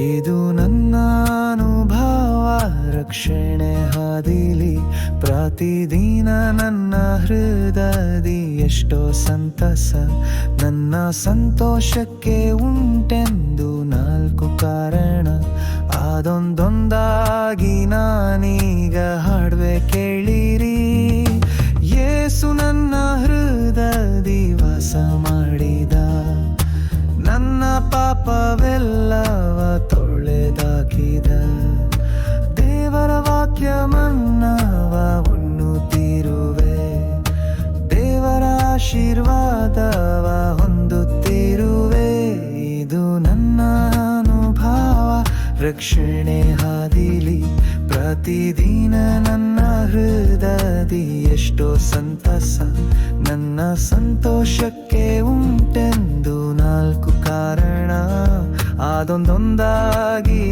ಇದು ನನ್ನ ಅನುಭವ ರಕ್ಷಣೆ ಹಾದಿಲಿ ಪ್ರತಿದಿನ ನನ್ನ ಹೃದಯದಿ ಎಷ್ಟೋ ಸಂತಸ ನನ್ನ ಸಂತೋಷಕ್ಕೆ ಉಂಟೆಂದು 4 ಕಾರಣ ಅದೊಂದೊಂದಾಗಿ ನಾನೀಗ ಹಾಡುವೆ ಕೇಳಿರಿ. ಯೇಸು ನನ್ನ ಹೃದಯದಿ ವಾಸ ಮಾಡಿದ, ನನ್ನ ಪಾಪವೆಲ್ಲವ ತೊಳೆದಾಕಿದ, ದೇವರ ವಾಕ್ಯ ಮನ್ನವ ಉಣ್ಣುತ್ತಿರುವೆ, ದೇವರ ಆಶೀರ್ವಾದವ ಹೊಂದುತ್ತಿರುವೆ. ಇದು ನನ್ನ ಅನುಭವ ರಕ್ಷಣೆ ಹಾದಿಲಿ ಪ್ರತಿದಿನ ನನ್ನ ಹೃದಯದಿ ಎಷ್ಟೋ ಸಂತಸ ನನ್ನ ಸಂತೋಷಕ್ಕೆ ಉಂಟೆಂದು 4 ಕಾರಣ ಅದೊಂದೊಂದಾಗಿ